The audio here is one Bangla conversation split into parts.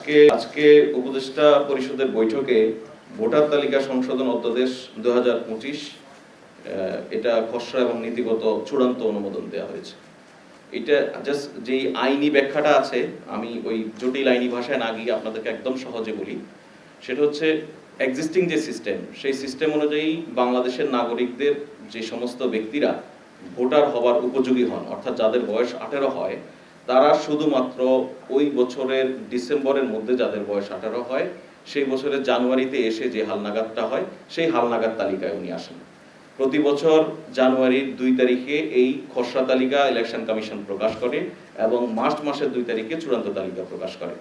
আজকে উপদেষ্টা পরিষদের বৈঠকে ভোটার তালিকা সংশোধন অধ্যাদেশ 2025 এটা খসড়া এবং নীতিগত চূড়ান্ত অনুমোদন দেওয়া হয়েছে। এটা জাস্ট যে আইনি ব্যাখ্যাটা আছে, আমি ওই জটিল আইনি ভাষায় না গিয়ে আপনাদেরকে একদম সহজে বলি। সেটা হচ্ছে এক্সিস্টিং যে সিস্টেম, সেই সিস্টেম অনুযায়ী বাংলাদেশের নাগরিকদের যে সমস্ত ব্যক্তিরা ভোটার হওয়ার উপযোগী হন, অর্থাৎ যাদের বয়স 18 হয়, তারা শুধুমাত্র ওই বছরের ডিসেম্বরের মধ্যে যাদের বয়স 18 হয়, সেই বছরের জানুয়ারিতে এসে যে হালনাগাদটা হয়, সেই হালনাগাদ তালিকায় উনি আসেন। প্রতি বছর জানুয়ারির 2 তারিখে এই খসড়া তালিকা ইলেকশন কমিশন প্রকাশ করে এবং মার্চ মাসের 2 তারিখে চূড়ান্ত তালিকা প্রকাশ করে।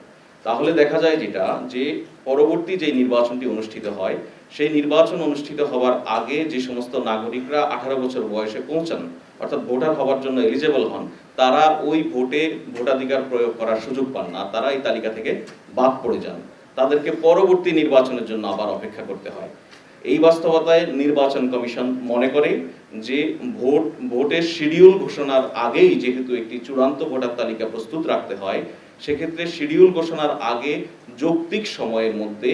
তাহলে দেখা যায় যেটা, যে পরবর্তী যে নির্বাচনটি অনুষ্ঠিত হয়, সেই নির্বাচন অনুষ্ঠিত হওয়ার আগে যে সমস্ত নাগরিকরা 18 বছর বয়সে পৌঁছান, অর্থাৎ ভোটার হওয়ার জন্য এলিজেবল হন, তারা ওই ভোটে ভোটাধিকার প্রয়োগ করার সুযোগ পান না, তারা এই তালিকা থেকে বাদ পড়ে যান। তাদেরকে পরবর্তী নির্বাচনের জন্য আবার অপেক্ষা করতে হয়। এই বাস্তবতায় নির্বাচন কমিশন মনে করে যে ভোটের শিডিউল ঘোষণার আগেই যেহেতু একটি চূড়ান্ত ভোটার তালিকা প্রস্তুত রাখতে হয়, সেক্ষেত্রে শিডিউল ঘোষণার আগে যৌক্তিক সময়ের মধ্যে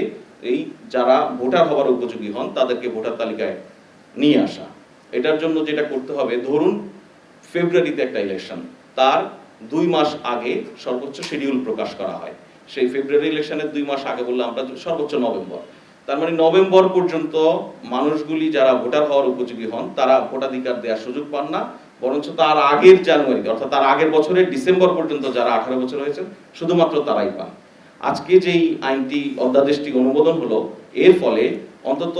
এই যারা ভোটার হওয়ার উপযোগী হন তাদেরকে ভোটার তালিকায় নিয়ে আসা। এটার জন্য যেটা করতে হবে, ধরুন ফেব্রুয়ারিতে একটা ইলেকশন, তার 2 মাস আগে সর্বোচ্চ শিডিউল প্রকাশ করা হয়। সেই ফেব্রুয়ারি ইলেকশনের 2 মাস আগে বললে আমরা সর্বোচ্চ নভেম্বর, তার মানে নভেম্বর পর্যন্ত মানুষগুলি যারা ভোটার হওয়ার উপযোগী হন তারা ভোটাধিকার দেওয়ার সুযোগ পান না, বরঞ্চ তার আগের জানুয়ারিতে, অর্থাৎ তার আগের বছরের ডিসেম্বর পর্যন্ত যারা 18 বছর হয়েছেন শুধুমাত্র তারাই পান। আজকে যেই আইনটি অধ্যাদেশটি অনুমোদন হলো, এর ফলে অন্তত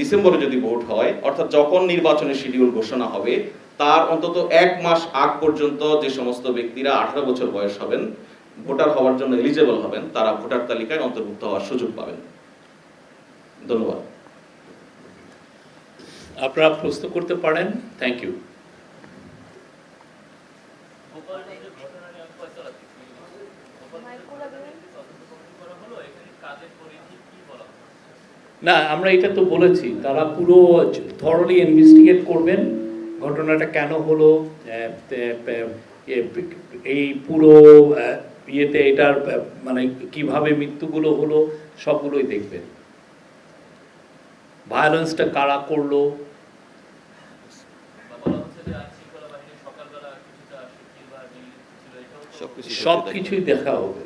ডিসেম্বরে যদি ভোট হয়, অর্থাৎ যখন নির্বাচনের শিডিউল ঘোষণা হবে তার অন্তত 1 মাস আগ পর্যন্ত যে সমস্ত ব্যক্তিরা 18 বছর বয়স হবেন, ভোটার হওয়ার জন্য এলিজেবল হবেন, তারা ভোটার তালিকায় অন্তর্ভুক্ত হওয়ার সুযোগ পাবেন। ধন্যবাদ। আপনারা প্রশ্ন করতে পারেন। Thank you. না, আমরা এটা তো বলেছি, তারা পুরো থরলি ইনভেস্টিগেট করবেন ঘটনাটা কেন হলো, এই পুরো ইয়েতে এটার মানে কিভাবে মৃত্যুগুলো হলো সবগুলোই দেখবেন, ভায়োলেন্সটা কারা করলো। সবকিছুই দেখা হবে।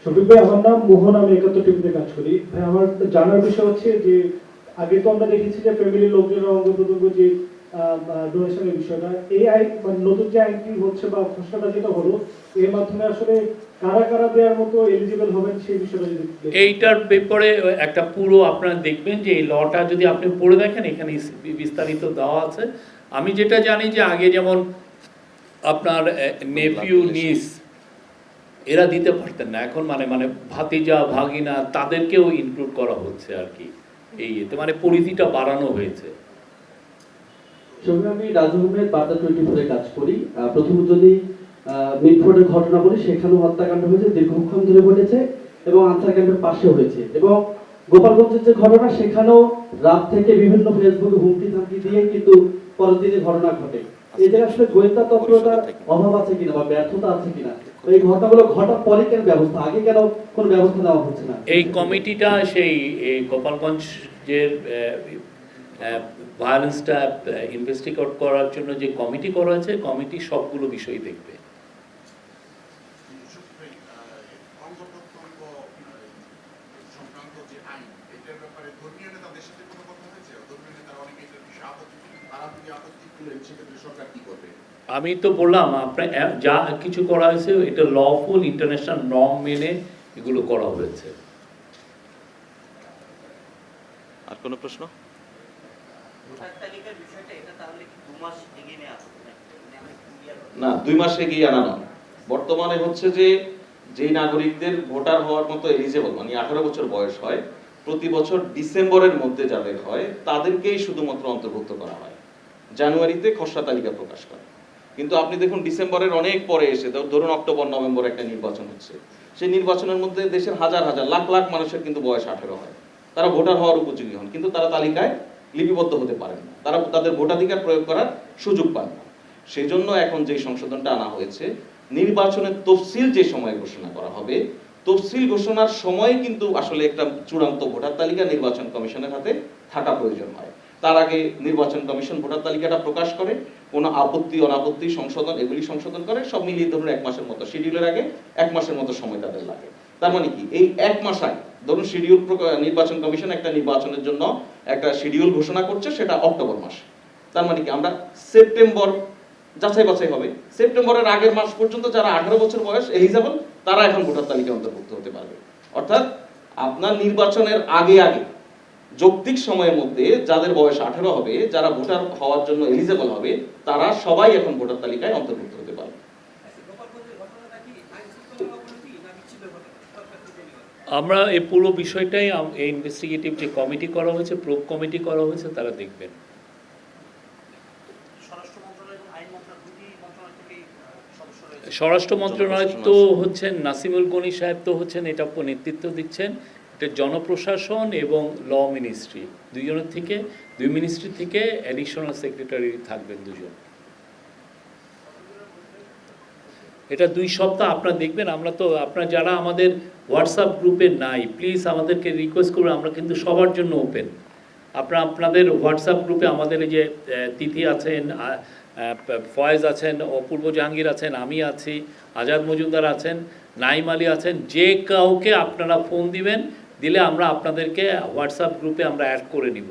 শফিক ভাই, আমার নাম মোহন, আমি 71 টিভিতে কাজ করি। ভাই, আমার জানার বিষয় হচ্ছে যে আগে তো আমরা দেখেছি যে ফ্যামিলির লোকজনের অঙ্গ প্রত্যঙ্গ যে ডোনেশনের বিষয়টা, এই আইন মানে নতুন যে আইনটি হচ্ছে বা খসড়াটা যেটা হলো, এর মাধ্যমে আসলে কারা কারা দেওয়ার মতো এলিজিবল হবেন সেই বিষয়টা যদি এইটার ব্যাপারে একটা পুরো আপনারা দেখবেন যে এই লটা যদি আপনি পড়ে দেখেন, এখানে বিস্তারিত দেওয়া আছে। আমি যেটা জানি যে আগে যেমন আপনার নেফিউ নিস এরা দিতে পারতেন না, এখন মানে মানে ভাতিজা ভাগিনা তাদেরকেও ইনক্লুড করা হচ্ছে আর কি। এই এতে মানে পরিধিটা বাড়ানো হয়েছে। আমি রাজভবনের বার্তা 24 কাজ করি। প্রথমত যদি মিটফোর্ডের ঘটনা বলি, সেখানেও হত্যাকাণ্ড হয়েছে, দীর্ঘক্ষণ ধরে ঘটেছে এবং আনসার ক্যাম্পের পাশে হয়েছে। এবং গোপালগঞ্জের যে ঘটনা, সেখানেও রাত থেকে বিভিন্ন ফেসবুকে হুমকি থামকি দিয়ে কিন্তু পরের দিনে ঘটনা ঘটে। এই জায়গায় আসলে গোয়েন্দা তৎপরতার অভাব আছে কিনা বা ব্যর্থতা আছে কিনা, এই ঘটনাগুলো ঘটার পরে কেন ব্যবস্থা, আগে কেন কোনো ব্যবস্থা নেওয়া হচ্ছে না? এই কমিটিটা সেই গোপালগঞ্জের ভায়োলেন্সটা ইনভেস্টিগেট করার জন্য যে কমিটি করা হয়েছে, কমিটি সবগুলো বিষয় দেখবে। আমি তো বললাম আপনার যা কিছু করা হয়েছে এটা লফুল ইন্টারন্যাশনাল নর্ম মেনে এগুলো করা হয়েছে। আর কোনো প্রশ্ন? না, 2 মাস এগিয়ে আনা নয়। বর্তমানে হচ্ছে যে যেই নাগরিকদের ভোটার হওয়ার মতো এলিজেবল মানে 18 বছর বয়স হয়, প্রতি বছর ডিসেম্বরের মধ্যে যাদের হয় তাদেরকেই শুধুমাত্র অন্তর্ভুক্ত করা হয়। জানুয়ারিতে খসড়া তালিকা প্রকাশ করে, কিন্তু আপনি দেখুন ডিসেম্বরের অনেক পরে এসে ধরুন অক্টোবর নভেম্বর একটা নির্বাচন হচ্ছে, সেই নির্বাচনের মধ্যে দেশের হাজার হাজার লাখ লাখ মানুষের কিন্তু বয়স 18 হয়, তারা ভোটার হওয়ার উপযোগী হন, কিন্তু তারা তালিকায় লিপিবদ্ধ হতে পারেন না, তারা তাদের ভোটাধিকার প্রয়োগ করার সুযোগ পান না। সেই জন্য এখন যে সংশোধনটা আনা হয়েছে, নির্বাচনের তফসিল যে সময় ঘোষণা করা হবে, তফসিল ঘোষণার সময় কিন্তু আসলে একটা চূড়ান্ত ভোটার তালিকা নির্বাচন কমিশনের হাতে থাকা প্রয়োজন হয়। তার আগে নির্বাচন কমিশন ভোটার তালিকাটা প্রকাশ করে, কোনো আপত্তি অনাপত্তি সংশোধন এগুলি সংশোধন করে, সব মিলিয়ে ধরুন 1 মাসের মতো, শিডিউলের আগে 1 মাসের মতো সময় তাদের লাগে। তার মানে কি, এই 1 মাস আগে ধরুন শিডিউল নির্বাচন কমিশন একটা নির্বাচনের জন্য একটা শিডিউল ঘোষণা করছে, সেটা অক্টোবর মাসে। তার মানে কি, আমরা সেপ্টেম্বর যাচাই বাছাই হবে, সেপ্টেম্বরের আগের মাস পর্যন্ত যারা 18 বছর বয়স এলিজেবল তারা এখন ভোটার তালিকায় অন্তর্ভুক্ত হতে পারবে। অর্থাৎ আপনার নির্বাচনের আগে আগে যৌক্তিক সময়ের মধ্যে যাদের বয়স 18 হবে, যারা ভোটার হওয়ার জন্য এলিজেবল হবে, তারা সবাই এখন ভোটার তালিকায় অন্তর্ভুক্ত হতে পারবে। আমরা এই পুরো বিষয়টাই এই ইনভেস্টিগেটিভ যে কমিটি করা হয়েছে, প্রোব কমিটি করা হয়েছে, তারা দেখবেন। স্বরাষ্ট্র মন্ত্রণালয় তো হচ্ছেন নাসিমুল গনি সাহেব, তো হচ্ছেন এটা নেতৃত্ব দিচ্ছেন। এটা জনপ্রশাসন এবং ল মিনিস্ট্রি দুই মিনিস্ট্রি থেকে অ্যাডিশনাল সেক্রেটারি থাকবেন 2 জন। এটা 2 সপ্তাহ আপনারা দেখবেন। আমরা তো আপনারা যারা আমাদের হোয়াটসঅ্যাপ গ্রুপে নাই, প্লিজ আমাদেরকে রিকোয়েস্ট করবেন, আমরা কিন্তু সবার জন্য ওপেন। আপনাদের হোয়াটসঅ্যাপ গ্রুপে আমাদের এই যে তিথি আছেন, ফয়েজ আছেন, অপূর্ব জাহাঙ্গীর আছেন, আমি আছি, আজাদ মজুমদার আছেন, নাইম আলী আছেন, যে কাউকে আপনারা ফোন দিলে আমরা আপনাদেরকে হোয়াটসঅ্যাপ গ্রুপে আমরা অ্যাড করে নিব।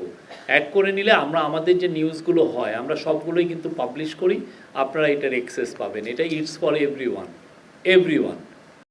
অ্যাড করে নিলে আমরা আমাদের যে নিউজগুলো হয় আমরা সবগুলোই কিন্তু পাবলিশ করি, আপনারা এটার অ্যাক্সেস পাবেন। এটা ইটস ফর এভরিওয়ান।